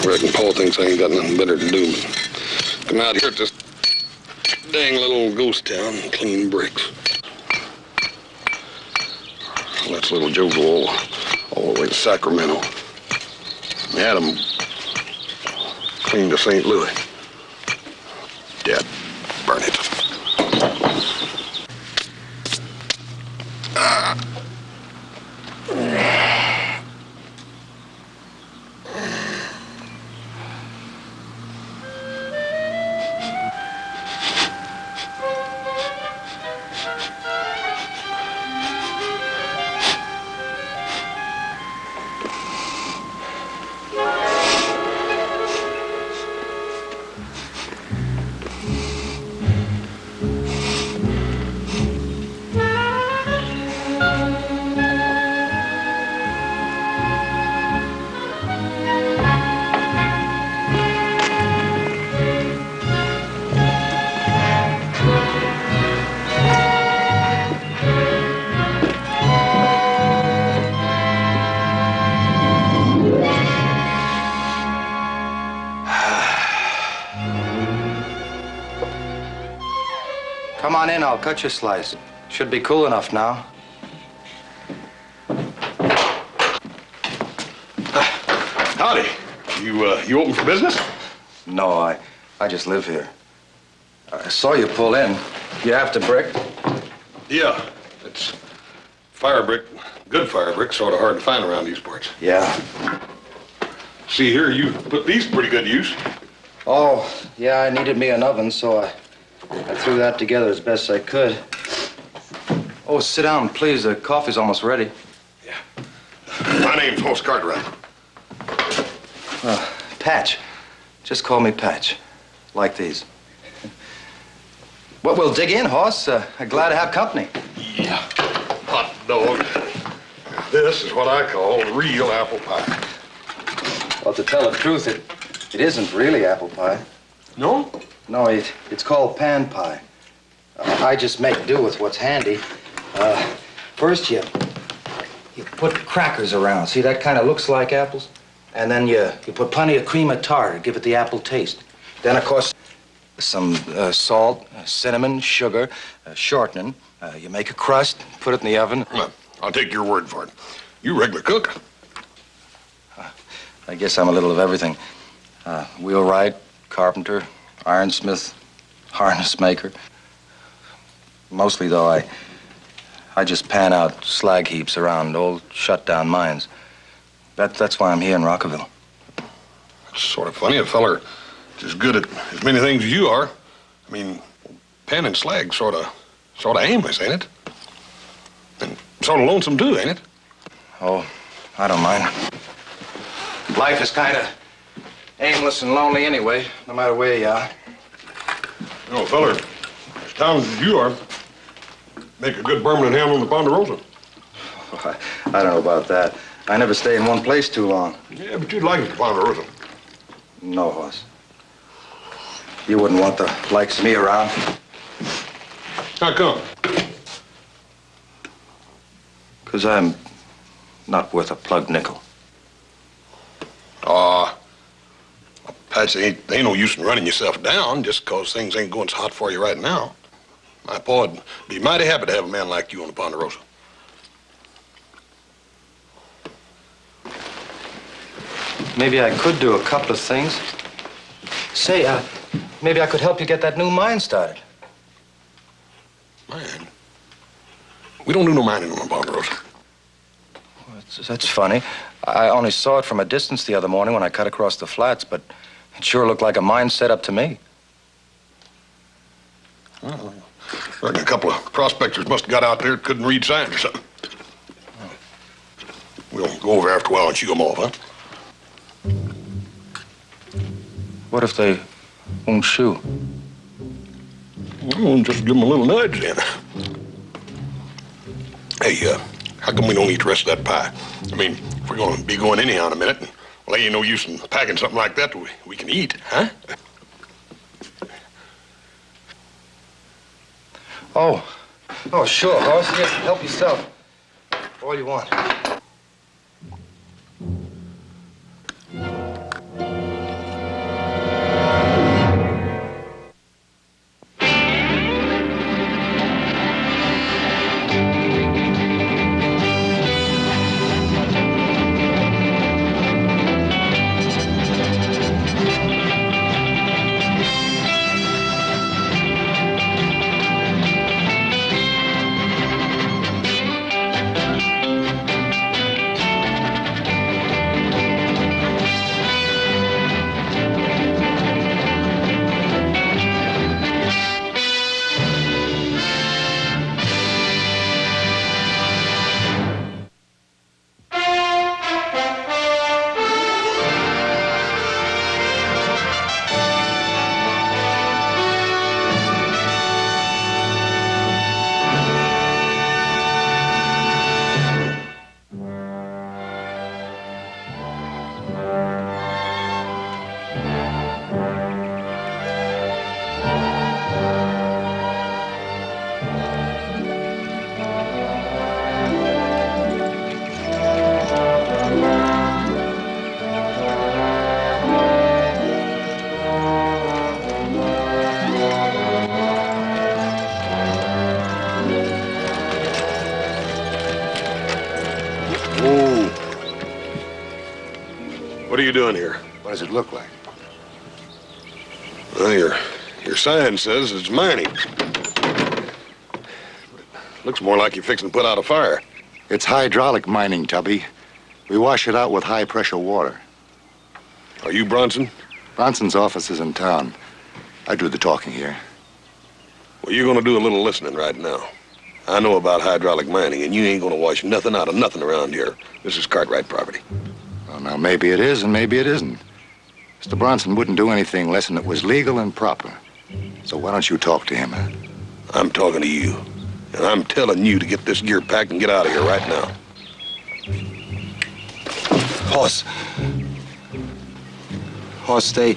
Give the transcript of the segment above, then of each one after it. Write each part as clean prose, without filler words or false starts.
reckon Paul thinks I ain't got nothing better to do but come out here at this dang little ghost town and clean bricks. Let's little Joe go all the way to Sacramento. Adam clean to St. Louis. Dad, burn it. Come on in, I'll cut your slice. Should be cool enough now. Howdy. You open for business? No, I just live here. I saw you pull in. You after brick? Yeah, it's fire brick. Good fire brick, sort of hard to find around these parts. Yeah. See here, you put these to pretty good use. Oh, yeah, I needed me an oven, so I threw that together as best I could. Oh, sit down, please. The coffee's almost ready. Yeah. My name's Hoss Cartwright. Patch. Just call me Patch. Like these. Well, we'll dig in, Hoss. Glad to have company. Yeah. Hot dog. This is what I call real apple pie. Well, to tell the truth, it isn't really apple pie. No? No, it's called pan pie. I just make do with what's handy. First, you put crackers around. See, that kind of looks like apples. And then you put plenty of cream of tartar to give it the apple taste. Then, of course, some salt, cinnamon, sugar, shortening. You make a crust, put it in the oven. Well, I'll take your word for it. You regular cook. I guess I'm a little of everything. Wheelwright, carpenter, ironsmith, harness maker. Mostly, though, I just pan out slag heaps around old shut-down mines. That's why I'm here in Rockville. It's sort of funny. A feller is as good at as many things as you are. I mean, panning slag sort of aimless, ain't it? And sort of lonesome, too, ain't it? Oh, I don't mind. Life is kind of aimless and lonely anyway, no matter where you are. You know, feller, as talented as you are, make a good permanent hand on the Ponderosa. Oh, I don't know about that. I never stay in one place too long. Yeah, but you'd like it, the Ponderosa. No, Hoss. You wouldn't want the likes of me around. How come? 'Cause I'm not worth a plugged nickel. Patch, ain't no use in running yourself down just 'cause things ain't going so hot for you right now. My pa'd be mighty happy to have a man like you on the Ponderosa. Maybe I could do a couple of things. Say, maybe I could help you get that new mine started. Mine? We don't do no mining on the Ponderosa. Well, that's funny. I only saw it from a distance the other morning when I cut across the flats, but it sure looked like a mine set up to me. Well, I reckon a couple of prospectors must have got out there and couldn't read signs or something. We'll go over after a while and shoo them off, huh? What if they won't shoot? Well, just give them a little nudge then. Hey, how come we don't eat the rest of that pie? I mean, if we're going to be going anyhow in a minute, well, ain't no use in packing something like that we can eat, huh? Oh, sure, Hoss. Yes, help yourself. All you want. Oh. What are you doing here? What does it look like? Well, your sign says it's mining. Looks more like you're fixing to put out a fire. It's hydraulic mining, Tubby. We wash it out with high-pressure water. Are you Bronson? Bronson's office is in town. I do the talking here. Well, you're gonna do a little listening right now. I know about hydraulic mining, and you ain't gonna wash nothing out of nothing around here. This is Cartwright property. Well, now, maybe it is and maybe it isn't. Mr. Bronson wouldn't do anything less than it was legal and proper. So why don't you talk to him, huh? I'm talking to you. And I'm telling you to get this gear packed and get out of here right now. Horse, they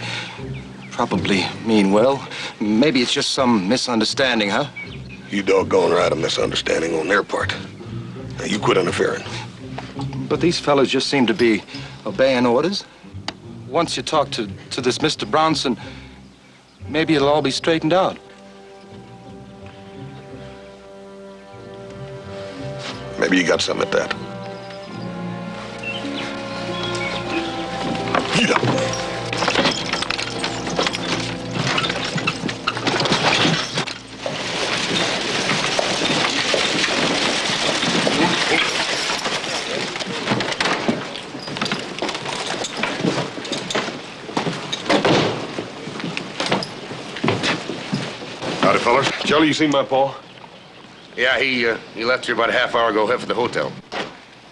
probably mean well. Maybe it's just some misunderstanding, huh? You doggone right, a misunderstanding on their part. Now, you quit interfering. But these fellas just seem to be obeying orders. Once you talk to this Mr. Bronson, maybe it'll all be straightened out. Maybe you got something at that. Get up. Howdy, fellas. Jelly, you seen my paw? Yeah, he left here about a half hour ago, head for the hotel.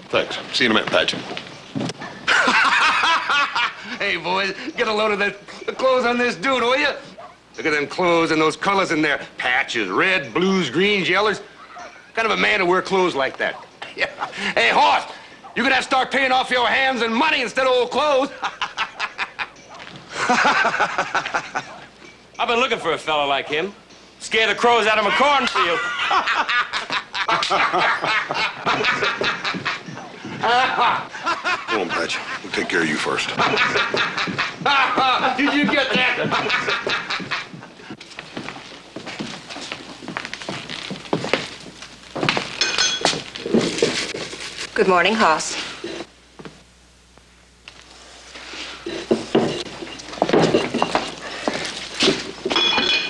Thanks. See you in a minute, Patch. Hey, boys, get a load of the clothes on this dude, will you? Look at them clothes and those colors in there. Patches, red, blues, greens, yellows. Kind of a man to wear clothes like that. Yeah. Hey, Horse, you're gonna have to start paying off your hands and money instead of old clothes. I've been looking for a fella like him. Scare the crows out of my cornfield. Come on, Patch. We'll take care of you first. Did you get that? Good morning, Hoss.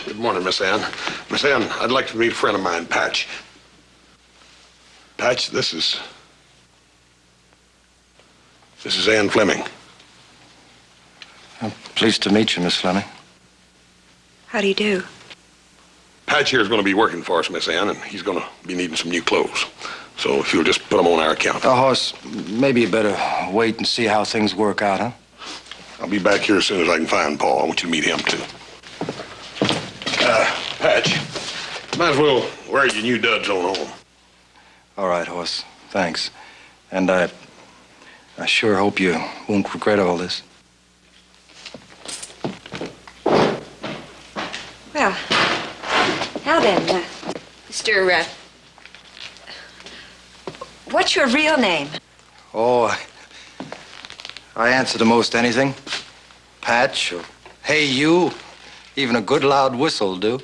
Good morning, Miss Ann. Miss Ann, I'd like to meet a friend of mine, Patch. Patch, this is Ann Fleming. I'm pleased to meet you, Miss Fleming. How do you do? Patch here is going to be working for us, Miss Ann, and he's going to be needing some new clothes. So if you'll just put them on our account. Oh, Horse, maybe you better wait and see how things work out, huh? I'll be back here as soon as I can find Paul. I want you to meet him, too. Patch, might as well wear your new duds on home. All right, Horse. Thanks. And I sure hope you won't regret all this. Well, now then, Mr. What's your real name? Oh, I answer to most anything. Patch or hey, you. Even a good loud whistle will do.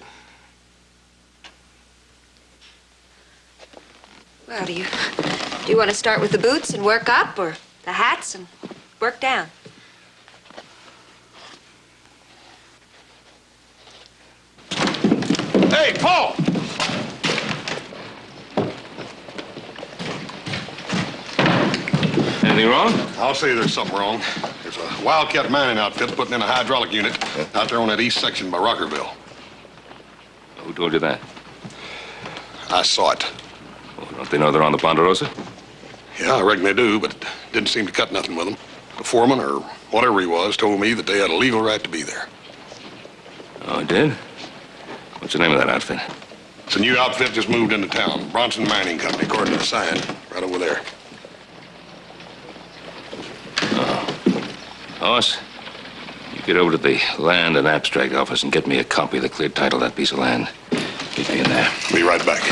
Well, do you want to start with the boots and work up, or the hats and work down? Hey, Paul! Anything wrong? I'll say there's something wrong. There's a wildcat mining outfit putting in a hydraulic unit out there on that east section by Rockerville. Who told you that? I saw it. Oh, don't they know they're on the Ponderosa? Yeah, I reckon they do, but it didn't seem to cut nothing with them. The foreman, or whatever he was, told me that they had a legal right to be there. Oh, it did? What's the name of that outfit? It's a new outfit just moved into town. Bronson Mining Company, according to the sign, right over there. Hoss, you get over to the Land and Abstract office and get me a copy of the clear title of that piece of land. Meet me in there. Be right back.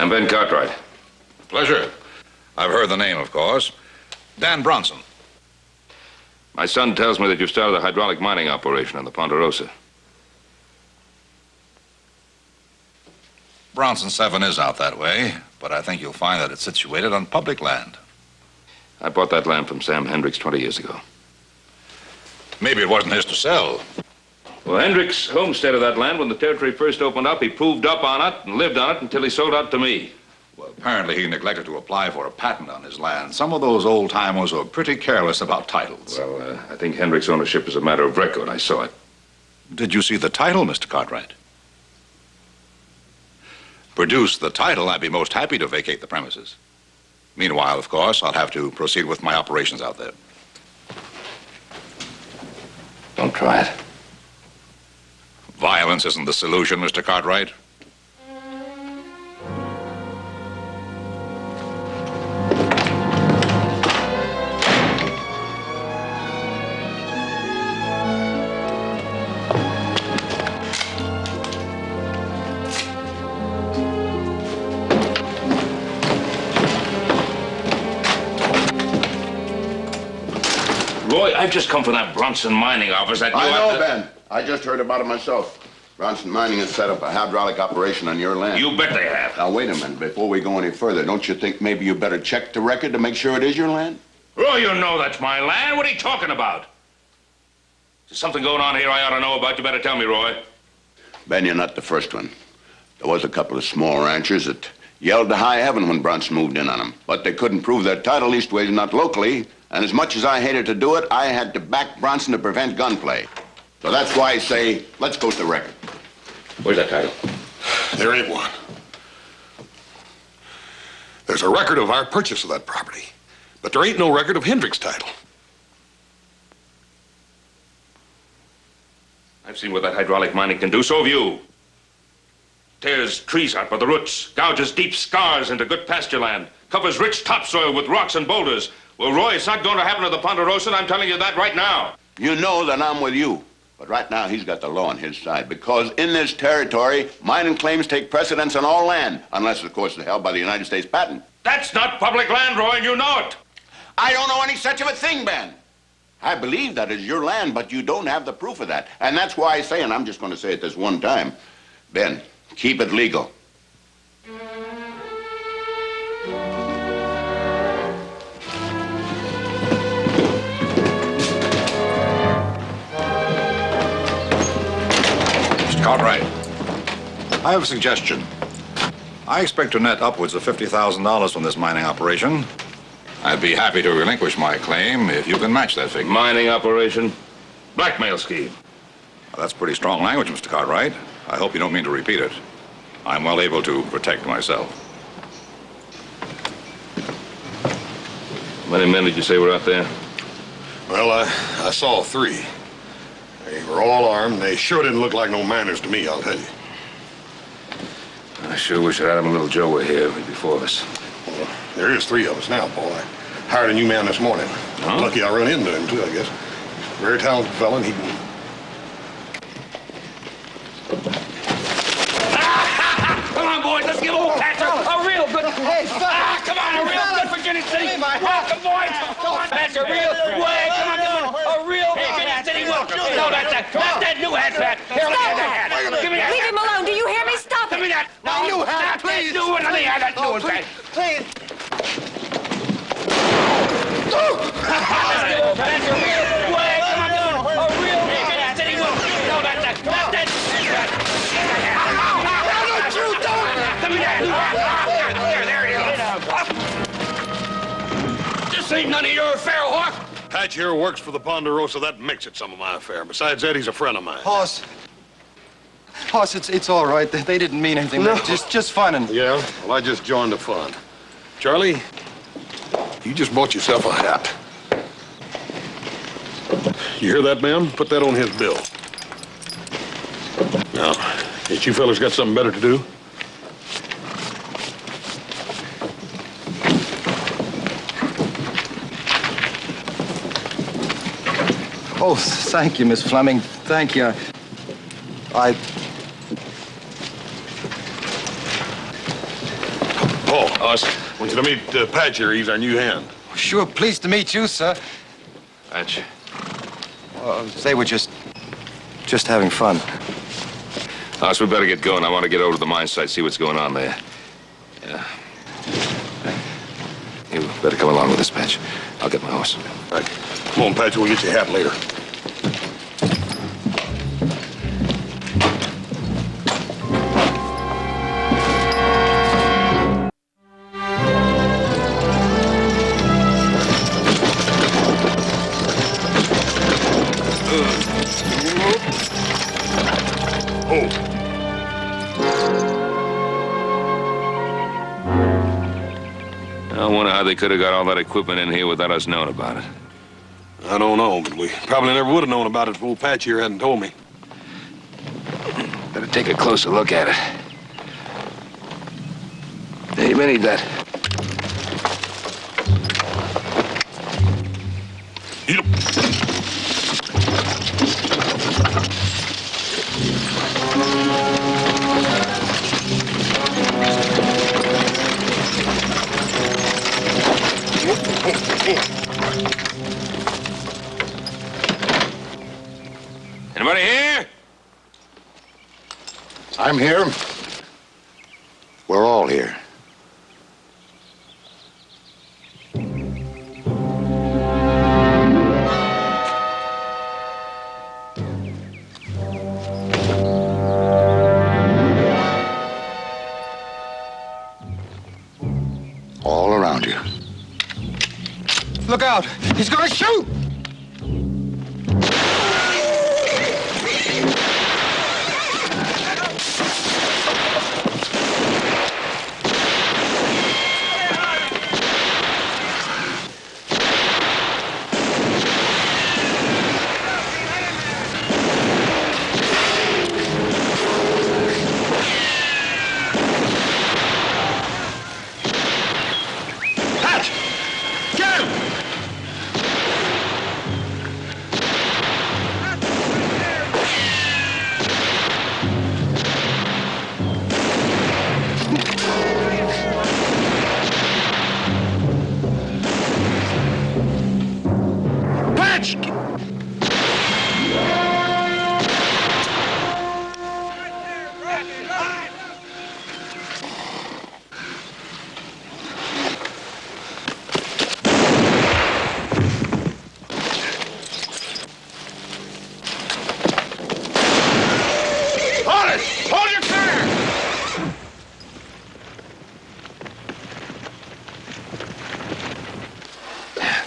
I'm Ben Cartwright. Pleasure. I've heard the name, of course. Dan Bronson. My son tells me that you've started a hydraulic mining operation on the Ponderosa. Bronson 7 is out that way, but I think you'll find that it's situated on public land. I bought that land from Sam Hendricks 20 years ago. Maybe it wasn't his to sell. Well, Hendricks homesteaded that land when the territory first opened up. He proved up on it and lived on it until he sold out to me. Well, apparently he neglected to apply for a patent on his land. Some of those old-timers are pretty careless about titles. Well, I think Hendricks' ownership is a matter of record. I saw it. Did you see the title, Mr. Cartwright? Produce the title, I'd be most happy to vacate the premises. Meanwhile, of course, I'll have to proceed with my operations out there. Don't try it. Violence isn't the solution, Mr. Cartwright. Roy, I've just come from that Bronson mining office. I know, Ben. I just heard about it myself. Bronson Mining has set up a hydraulic operation on your land. You bet they have. Now, wait a minute. Before we go any further, don't you think maybe you better check the record to make sure it is your land? Roy, you know that's my land. What are you talking about? There's something going on here I ought to know about. You better tell me, Roy. Ben, you're not the first one. There was a couple of small ranchers that yelled to high heaven when Bronson moved in on them. But they couldn't prove their title, leastways not locally. And as much as I hated to do it, I had to back Bronson to prevent gunplay. So that's why I say, let's go to the record. Where's that title? There ain't one. There's a record of our purchase of that property, but there ain't no record of Hendricks' title. I've seen what that hydraulic mining can do, so have you. Tears trees out by the roots, gouges deep scars into good pasture land, covers rich topsoil with rocks and boulders. Well, Roy, it's not going to happen to the Ponderosa, and I'm telling you that right now. You know that I'm with you. But right now, he's got the law on his side, because in this territory, mining claims take precedence on all land, unless, of course, they're held by the United States patent. That's not public land, Roy, and you know it. I don't know any such of a thing, Ben. I believe that is your land, but you don't have the proof of that. And that's why I say, and I'm just going to say it this one time, Ben, keep it legal. Cartwright, I have a suggestion. I expect to net upwards of $50,000 from this mining operation. I'd be happy to relinquish my claim if you can match that figure. Mining operation? Blackmail scheme. Well, that's pretty strong language, Mr. Cartwright. I hope you don't mean to repeat it. I'm well able to protect myself. How many men did you say were out there? Well, I saw 3. They were all armed. They sure didn't look like no miners to me, I'll tell you. I sure wish Adam and little Joe were here. We'd be 4 of us. Well, there is 3 of us now, Paul. I hired a new man this morning. Huh? Lucky I run into him, too, I guess. Very talented fella, and he can... Come on, boys, let's give old Patcher a real good... Hey, fella! Come on, a real good Virginia City. Welcome, boys. Come on, Patcher, real way. Come on, a real Virginia City welcome. No, that's that new hat, Pat. Here, let me have that hat. Give me that. Leave him alone. Do you hear me? Stop Give me it. that. No, new hat, not that please. new one. Let me have that new one, Pat. Please. That's a real way. Come on, a real Virginia City welcome. No, that's that. Give me that. There it is. This ain't none of your affair, Hawk. Patch here works for the Ponderosa. That makes it some of my affair. Besides that, he's a friend of mine. Hoss, it's all right. They didn't mean anything. No. Just fun and... Yeah? Well, I just joined the fun. Charlie, you just bought yourself a hat. You hear that, man? Put that on his bill. Now, ain't you fellas got something better to do? Oh, thank you, Miss Fleming. Thank you. Paul. Us. I want you to meet Patch here. He's our new hand. Sure, pleased to meet you, sir. Patch. Say we're just having fun. Us, we better get going. I want to get over to the mine site, see what's going on there. Yeah. You better come along with us, Patch. I'll get my horse. All right. Come on, Patch. We'll get your hat later. I wonder how they could have got all that equipment in here without us knowing about it. I don't know, but we probably never would have known about it if old Patch here hadn't told me. Better take a closer look at it. Hey, you may need that. Yep. Anybody here? I'm here. We're all here. All around you. Look out! He's gonna shoot!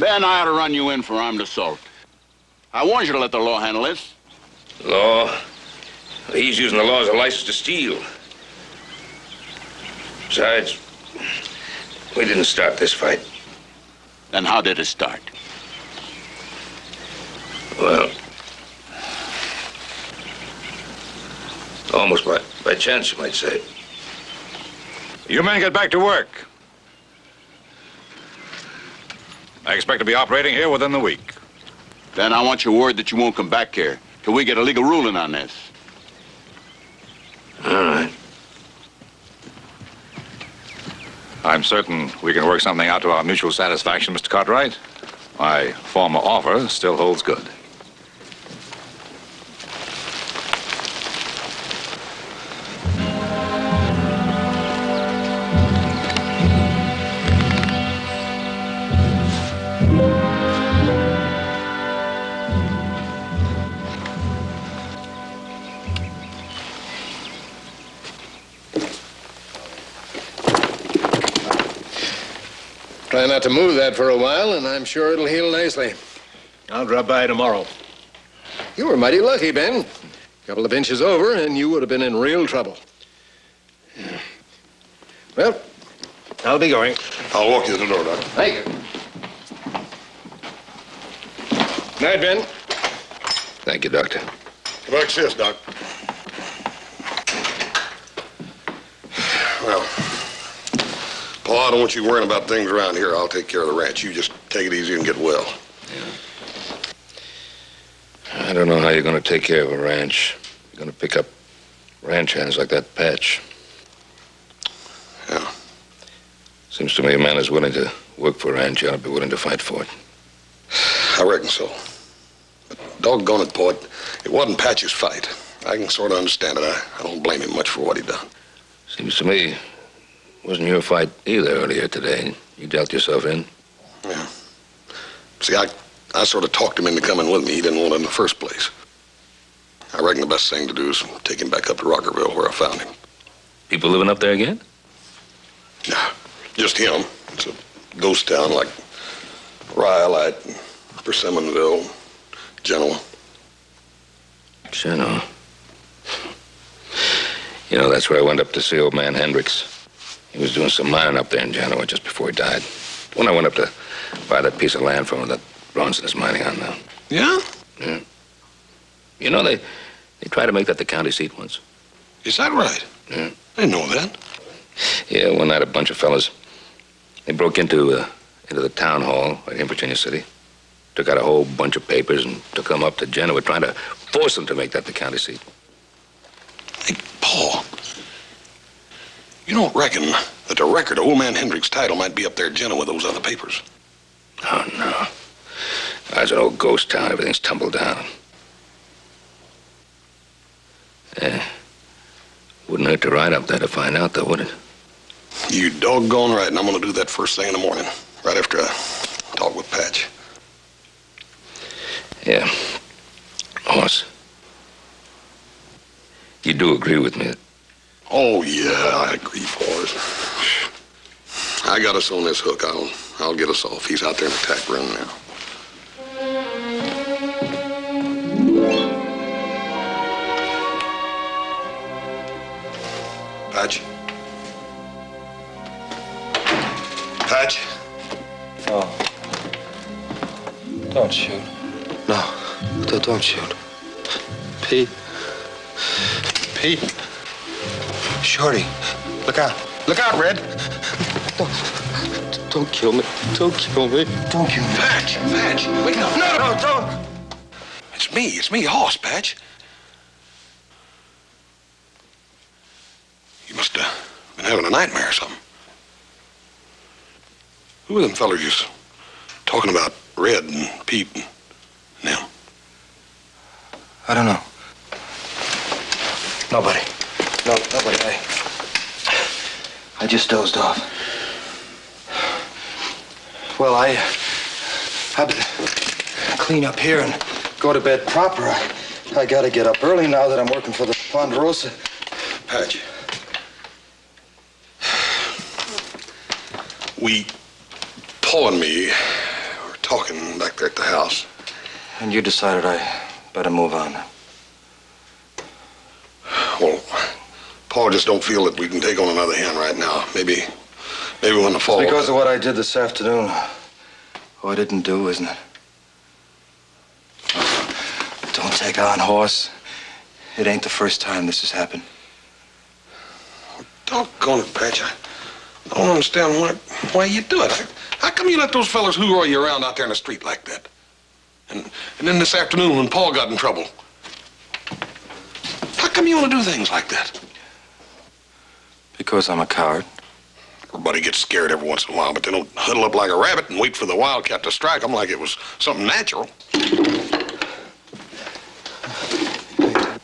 Ben, I ought to run you in for armed assault. I warned you to let the law handle this. Law? He's using the law as a license to steal. Besides, we didn't start this fight. Then how did it start? Well, almost by chance, you might say. You men get back to work. I expect to be operating here within the week. Then I want your word that you won't come back here till we get a legal ruling on this. All right. I'm certain we can work something out to our mutual satisfaction, Mr. Cartwright. My former offer still holds good. Try not to move that for a while, and I'm sure it'll heal nicely. I'll drop by tomorrow. You were mighty lucky, Ben. A couple of inches over, and you would have been in real trouble. Yeah. Well, I'll be going. I'll walk you to the door, Doc. Thank you. Night, Ben. Thank you, Doctor. Like this, Doc. Well, Paul, I don't want you worrying about things around here. I'll take care of the ranch. You just take it easy and get well. I don't know how you're going to take care of a ranch. You're going to pick up ranch hands like that Patch. Yeah. Seems to me a man is willing to work for a ranch ought to be willing to fight for it. I reckon so. But doggone it, Port, it wasn't Patch's fight. I can sort of understand it. I don't blame him much for what he done. Seems to me it wasn't your fight either earlier today. You dealt yourself in. Yeah. See, I sort of talked him into coming with me. He didn't want it in the first place. I reckon the best thing to do is take him back up to Rockerville where I found him. People living up there again? Yeah, just him. It's a ghost town like Rhyolite, Persimmonville, Genoa. Genoa. You know, that's where I went up to see old man Hendricks. He was doing some mining up there in Genoa just before he died. When I went up to buy that piece of land from him that Bronson is mining on now. Yeah? Yeah. You know, they tried to make that the county seat once. Is that right? Yeah. I didn't know that. Yeah, one night a bunch of fellas, they broke into the town hall right in Virginia City, took out a whole bunch of papers and took them up to Genoa, trying to force them to make that the county seat. Hey, Paul, you don't reckon that the record of old man Hendricks' title might be up there at Genoa with those other papers? Oh, no. That's an old ghost town. Everything's tumbled down. Yeah. Wouldn't hurt to ride up there to find out, though, would it? You doggone right, and I'm going to do that first thing in the morning, right after I talk with Patch. Yeah. Hoss, you do agree with me? Oh, yeah, I agree, boys. I got us on this hook. I'll get us off. He's out there in the tack room now. Patch? Patch? Oh. Don't shoot. No, don't shoot. Pete. Pete. Shorty, look out. Look out, Red. Don't kill me. Don't kill me. Don't kill me. Patch! Wait, no, don't. It's me, Hoss, Patch. You must have been having a nightmare or something. Who are them fellers just talking about Red and Pete and them? I don't know. Nobody. No, nobody. I just dozed off. Well, I better clean up here and go to bed proper. I gotta get up early now that I'm working for the Ponderosa. Patch. Paul and me were talking back there at the house. And you decided I better move on. Well, Paul just don't feel that we can take on another hen right now. Maybe when the fall... It's because of what I did this afternoon. Oh, I didn't do, isn't it? Don't take on, Hoss. It ain't the first time this has happened. Doggone it, Patch. I don't understand why you do it. How come you let those fellas hoorah you around out there in the street like that? And then this afternoon when Paul got in trouble. How come you want to do things like that? Because I'm a coward. Everybody gets scared every once in a while, but they don't huddle up like a rabbit and wait for the wildcat to strike them like it was something natural.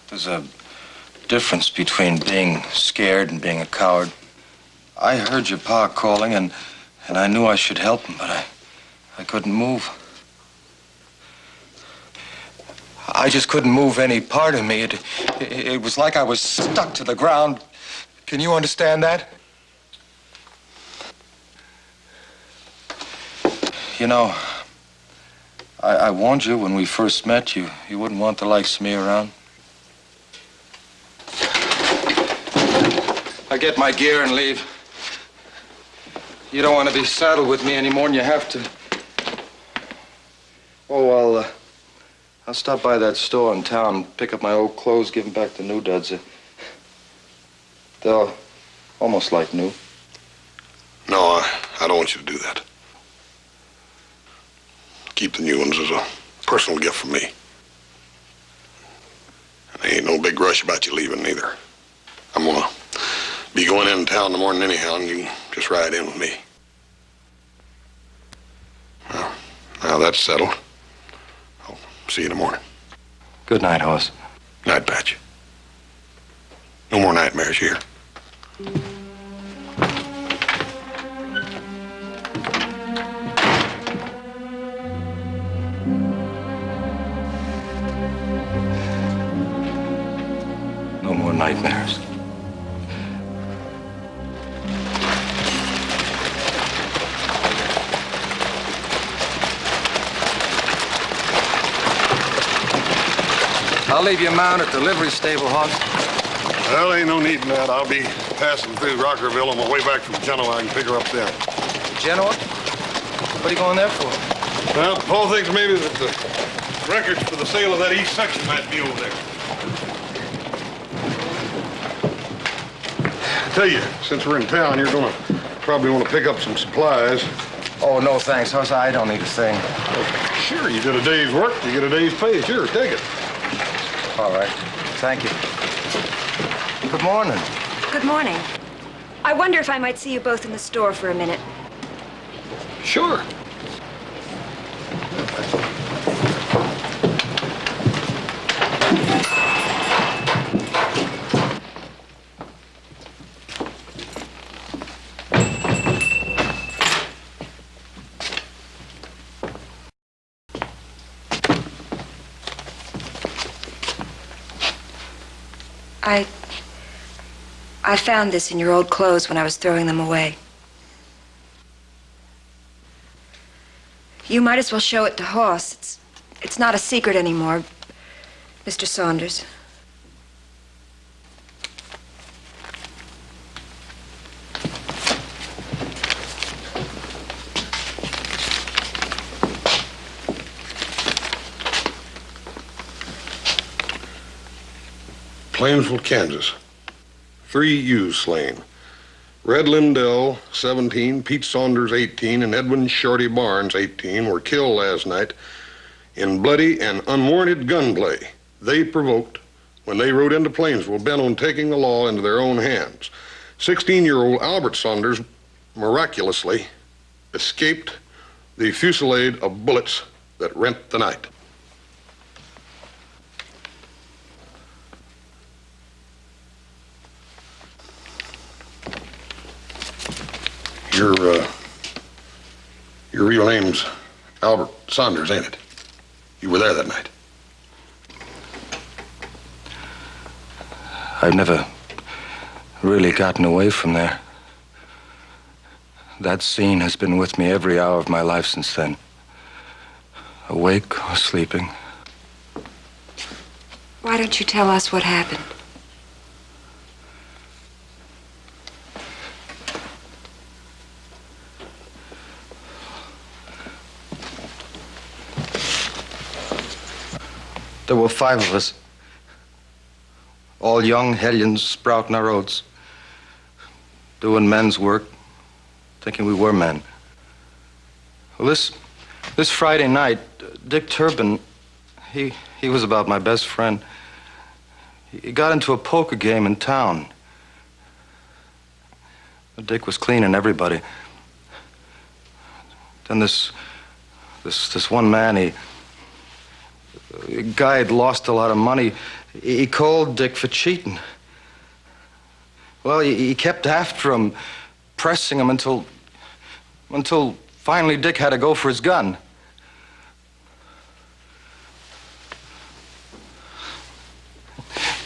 There's a difference between being scared and being a coward. I heard your pa calling, and I knew I should help him, but I couldn't move. I just couldn't move any part of me. It was like I was stuck to the ground. Can you understand that? You know, I warned you when we first met, you wouldn't want the likes of me around. I get my gear and leave. You don't want to be saddled with me any more than you have to. Oh, I'll stop by that store in town, pick up my old clothes, give them back to new duds. They're almost like new. No, I don't want you to do that. Keep the new ones as a personal gift from me. And there ain't no big rush about you leaving either. I'm gonna be going in town in the morning anyhow, and you can just ride in with me. that's settled. I'll see you in the morning. Good night, Hoss. Night, Patch. No more nightmares here. No more nightmares. I'll leave your mount at the livery stable, Hoss. Well, ain't no need in that. I'll be passing through Rockerville on my way back from Genoa. I can pick her up then. Genoa? What are you going there for? Well, Paul thinks maybe that the records for the sale of that east section might be over there. I tell you, since we're in town, you're gonna probably want to pick up some supplies. Oh, no, thanks, Hoss. I don't need a thing. Oh, sure, you did a day's work, you get a day's pay. Sure, take it. All right. Thank you. Good morning. Good morning. I wonder if I might see you both in the store for a minute. Sure. I found this in your old clothes when I was throwing them away. You might as well show it to Hoss. It's not a secret anymore, Mr. Saunders. Plainsville, Kansas. 3 ewes slain. Red Lindell, 17, Pete Saunders, 18, and Edwin Shorty Barnes, 18, were killed last night in bloody and unwarranted gunplay they provoked when they rode into Plainsville, bent on taking the law into their own hands. 16-year-old Albert Saunders miraculously escaped the fusillade of bullets that rent the night. Your real name's Albert Saunders, ain't it? You were there that night. I've never really gotten away from there. That scene has been with me every hour of my life since then. Awake or sleeping. Why don't you tell us what happened? There were 5 of us. All young hellions sprouting our oats. Doing men's work. Thinking we were men. Well, this Friday night, Dick Turbin, he was about my best friend. He got into a poker game in town. Dick was cleaning everybody. Then this one man, a guy had lost a lot of money. He called Dick for cheating. Well, he kept after him, pressing him until finally Dick had to go for his gun.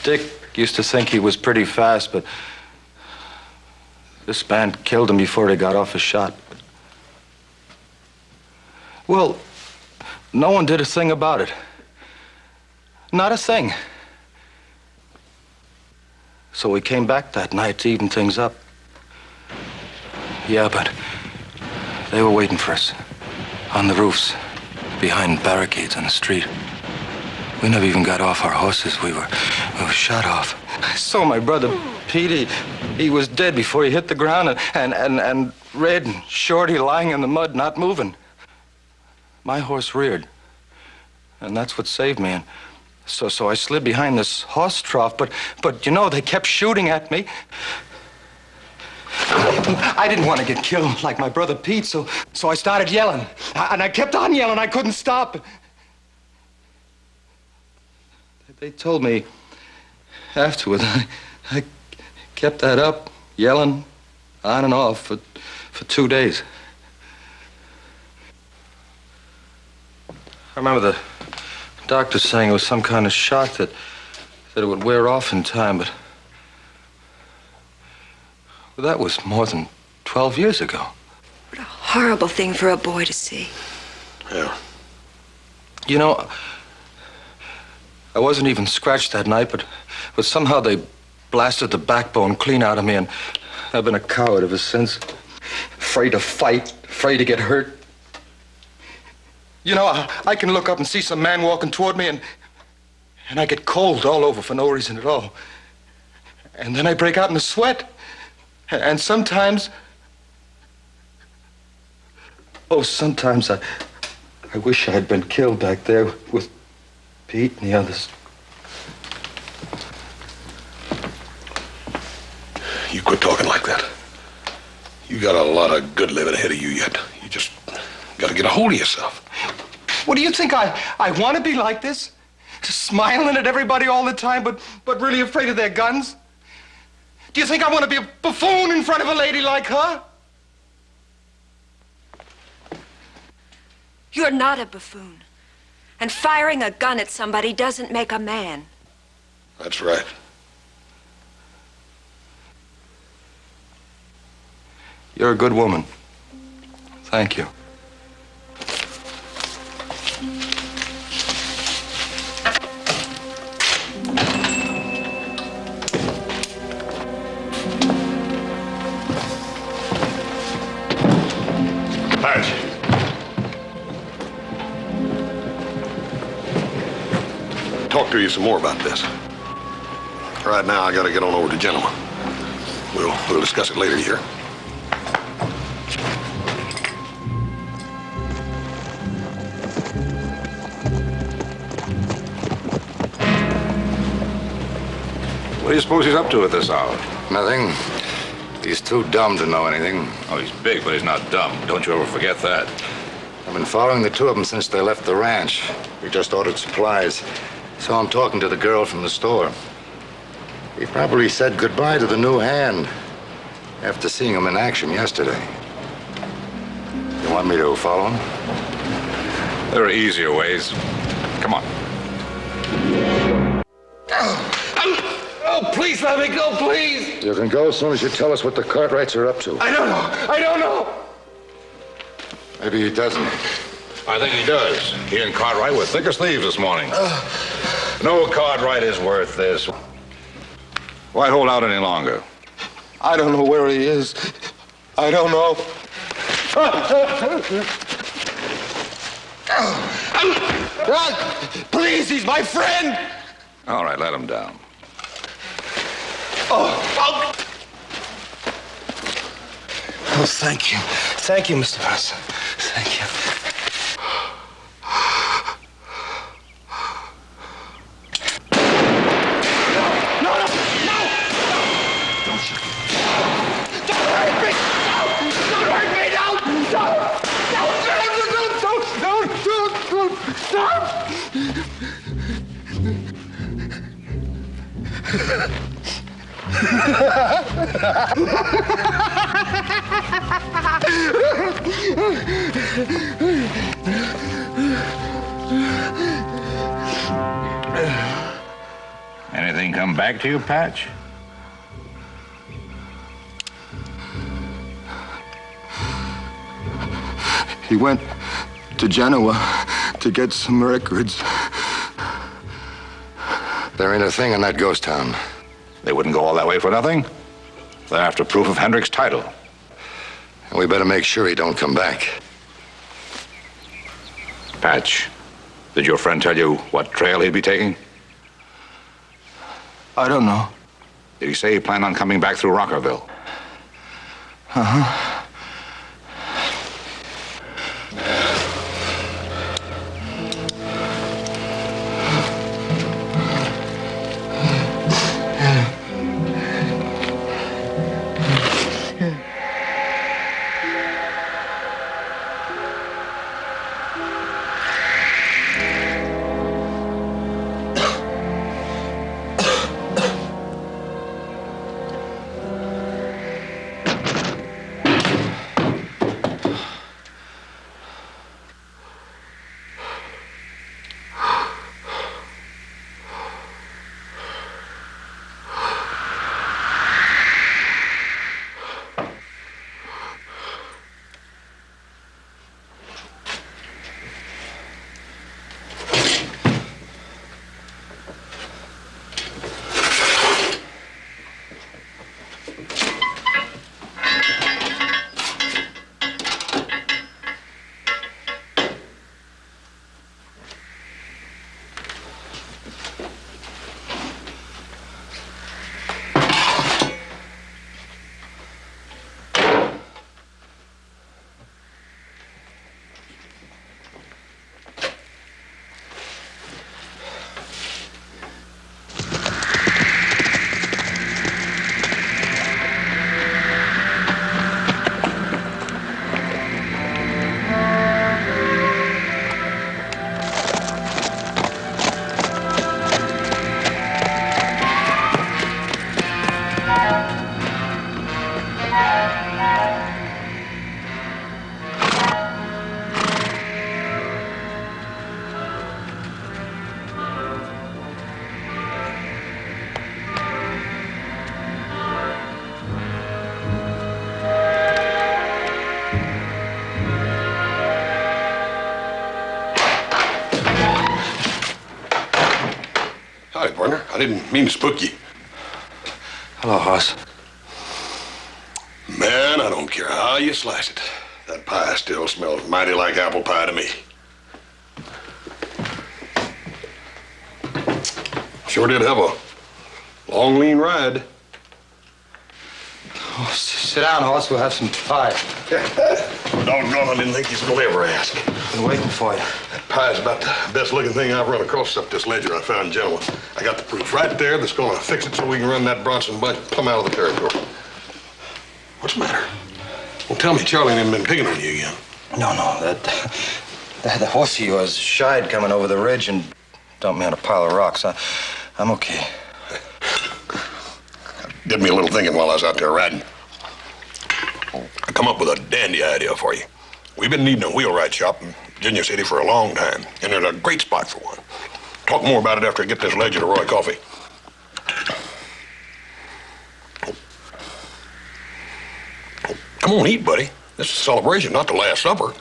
Dick used to think he was pretty fast, but this man killed him before he got off a shot. Well, no one did a thing about it. Not a thing. So we came back that night to even things up. Yeah, but they were waiting for us on the roofs, behind barricades on the street. We never even got off our horses. We were shot off. I saw my brother Pete. He was dead before he hit the ground, and Red and Shorty lying in the mud, not moving. My horse reared, and that's what saved me. And so I slid behind this horse trough, but you know, they kept shooting at me. I didn't want to get killed like my brother Pete, so I started yelling. And I kept on yelling. I couldn't stop. They told me afterward I kept that up, yelling on and off for 2 days. I remember the doctor saying it was some kind of shock that it would wear off in time, but that was more than 12 years ago. What a horrible thing for a boy to see. Yeah. You know, I wasn't even scratched that night, but somehow they blasted the backbone clean out of me, and I've been a coward ever since. Afraid to fight, afraid to get hurt. You know, I can look up and see some man walking toward me, and I get cold all over for no reason at all. And then I break out in a sweat. And sometimes... Oh, sometimes I wish I had been killed back there with Pete and the others. You quit talking like that. You got a lot of good living ahead of you yet. You just got to get a hold of yourself. What do you think I want to be like this? Smiling at everybody all the time, but really afraid of their guns? Do you think I want to be a buffoon in front of a lady like her? You're not a buffoon. And firing a gun at somebody doesn't make a man. That's right. You're a good woman. Thank you. Patch. Talk to you some more about this. Right now, I got to get on over to Gentleman. We'll discuss it later here. What do you suppose he's up to at this hour? Nothing. He's too dumb to know anything. Oh, he's big, but he's not dumb. Don't you ever forget that. I've been following the two of them since they left the ranch. We just ordered supplies. So I'm talking to the girl from the store. He probably said goodbye to the new hand after seeing him in action yesterday. You want me to follow him? There are easier ways. Come on. Oh, please let me go, please. You can go as soon as you tell us what the Cartwrights are up to. I don't know. Maybe he doesn't. I think he does. He and Cartwright were thick as thieves this morning. No Cartwright is worth this. Why hold out any longer? I don't know where he is. I don't know. Please, he's my friend. All right, let him down. Oh, thank you. Thank you, Mr. Bonanza. Thank you. Anything come back to you, Patch? He went to Genoa to get some records. There ain't a thing in that ghost town. They wouldn't go all that way for nothing. They're after proof of Hendrick's title. And we better make sure he don't come back. Patch, did your friend tell you what trail he'd be taking? I don't know. Did he say he planned on coming back through Rockerville? Uh-huh. didn't mean to spook you. Hello, Hoss. Man, I don't care how you slice it. That pie still smells mighty like apple pie to me. Sure did have a long, lean ride. Oh, sit down, Hoss. We'll have some pie. Doggone, I didn't think you was gonna ever ask. Been waiting for you. That pie's about the best looking thing I've run across up this ledger I found, gentlemen. I got the proof right there that's gonna fix it so we can run that Bronson bunch plumb out of the territory. What's the matter? Well, tell me Charlie and them been picking on you again. No, that horse of yours shied coming over the ridge and dumped me on a pile of rocks. I'm okay. Did me a little thinking while I was out there riding. I come up with a dandy idea for you. We've been needing a wheelwright shop in Virginia City for a long time, and there's a great spot for one. Talk more about it after I get this ledger to Roy Coffee. Come on, eat, buddy. This is a celebration, not the Last Supper.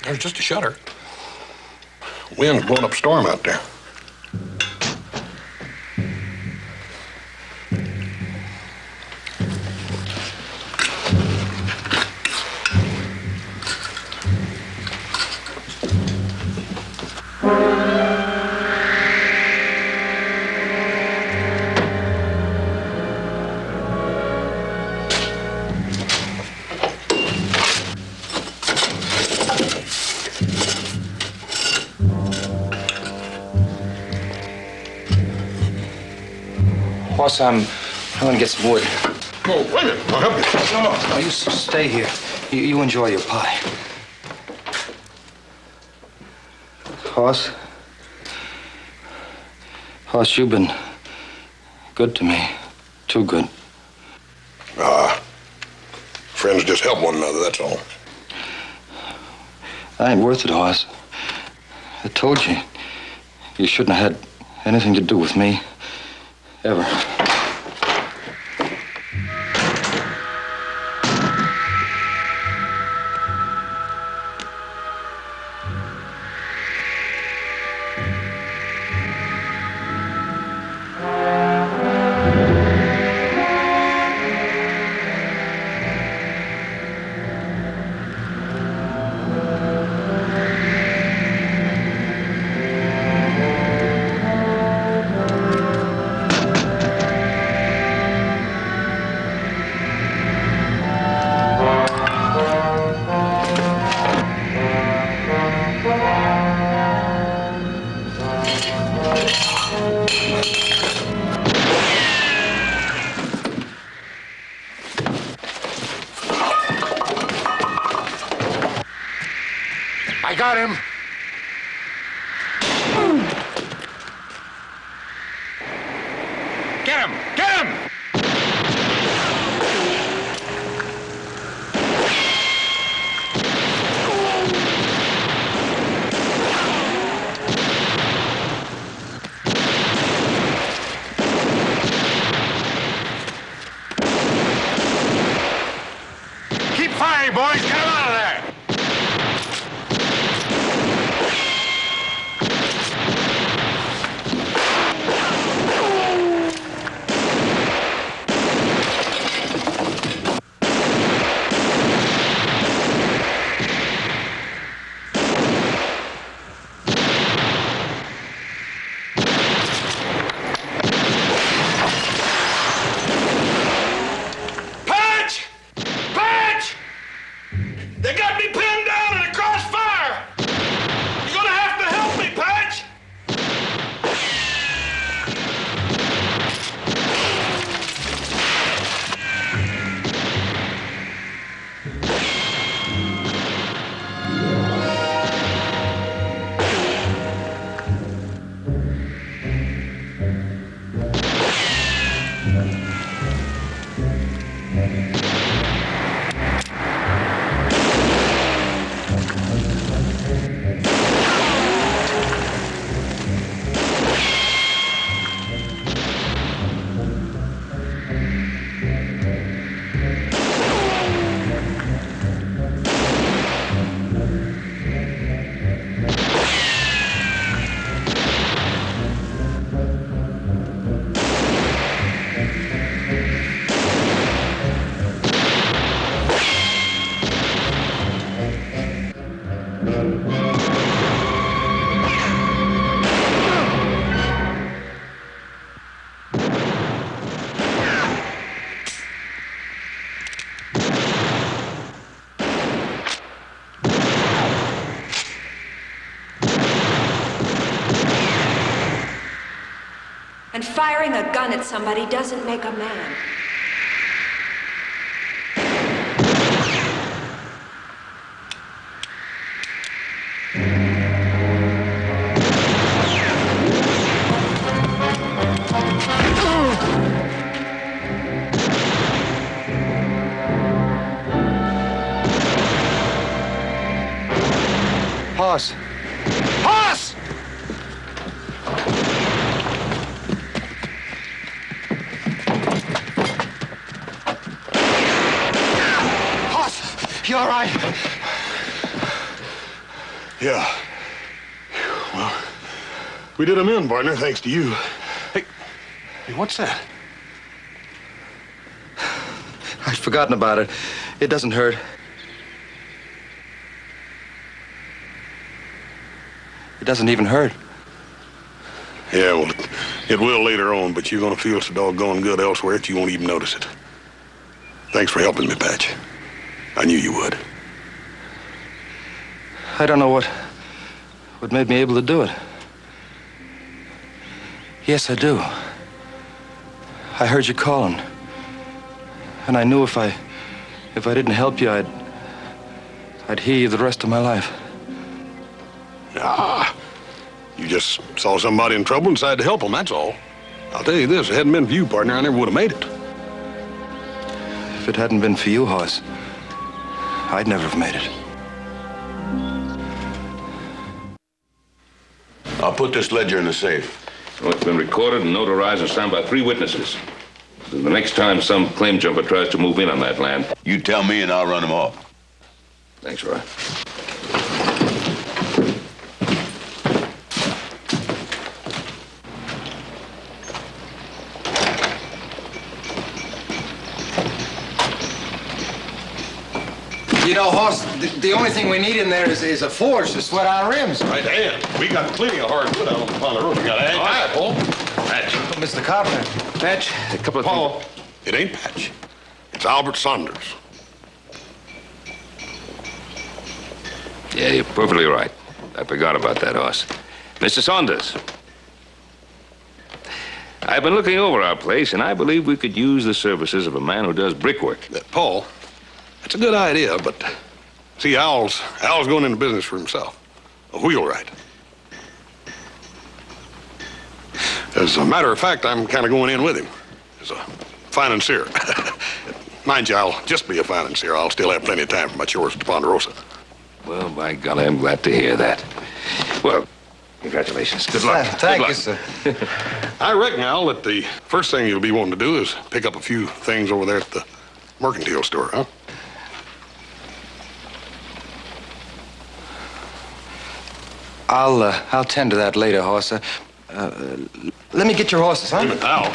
There's just a shudder. Wind's blowing up a storm out there. Hoss, I'm going to get some wood. Oh, wait a minute. I'll help you. No, you stay here. You enjoy your pie. Hoss? Hoss, you've been good to me. Too good. Friends just help one another, that's all. I ain't worth it, Hoss. I told you. You shouldn't have had anything to do with me. Ever. I got him. Get him! Get him! Keep firing, boys. Get him out of there! And firing a gun at somebody doesn't make a man. Hoss. Hoss! Hoss, you all right? Yeah. Well, we did him in, partner, thanks to you. Hey, what's that? I'd forgotten about it. It doesn't hurt. It doesn't even hurt. Yeah, well, it will later on, but you're gonna feel so doggone good elsewhere that you won't even notice it. Thanks for helping me, Patch. I knew you would. I don't know what made me able to do it. Yes, I do. I heard you calling. And I knew if I didn't help you, I'd hear you the rest of my life. Ah, you just saw somebody in trouble and decided to help them, that's all. I'll tell you this, if it hadn't been for you, partner, I never would have made it. If it hadn't been for you, Hoss, I'd never have made it. I'll put this ledger in the safe. Well, it's been recorded and notarized and signed by 3 witnesses. So the next time some claim jumper tries to move in on that land... You tell me and I'll run him off. Thanks, Roy. You know, Hoss, the only thing we need in there is a forge to sweat our rims. Right, Dan. We got plenty of hardwood out on the roof. We got to hang tight, Paul. Patch. Mr. Carpenter. Patch, a couple of Paul, things. it ain't Patch. It's Albert Saunders. Yeah, you're perfectly right. I forgot about that, Hoss. Mr. Saunders. I've been looking over our place, and I believe we could use the services of a man who does brickwork. Paul, that's a good idea, but see, Al's going into business for himself. A wheelwright. As a matter of fact, I'm kind of going in with him as a financier. Mind you, I'll just be a financier. I'll still have plenty of time for my chores at the Ponderosa. Well, by golly, I'm glad to hear that. Well, congratulations. Good luck. Thank you, sir. I reckon, Al, that the first thing you'll be wanting to do is pick up a few things over there at the mercantile store, huh? I'll tend to that later, Hoss. Let me get your horses, huh? Wait a minute, Al.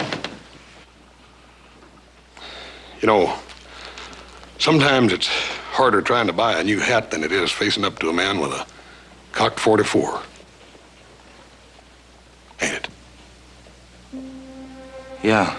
You know, sometimes it's harder trying to buy a new hat than it is facing up to a man with a cocked .44. Ain't it? Yeah.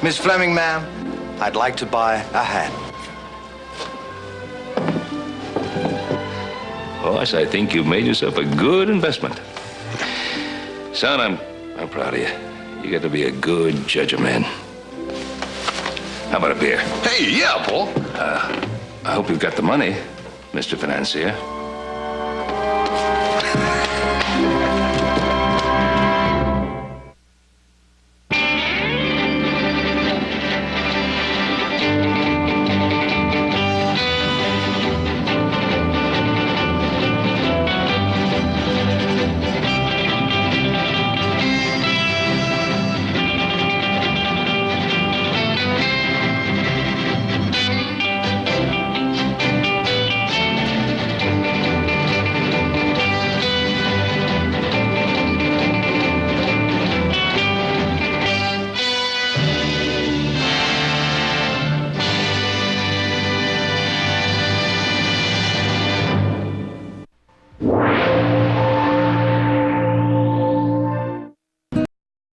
Miss Fleming, ma'am, I'd like to buy a hat. Hoss, I think you've made yourself a good investment. Son, I'm proud of you. You got to be a good judge of men. How about a beer? Hey, yeah, Paul. I hope you've got the money, Mr. Financier.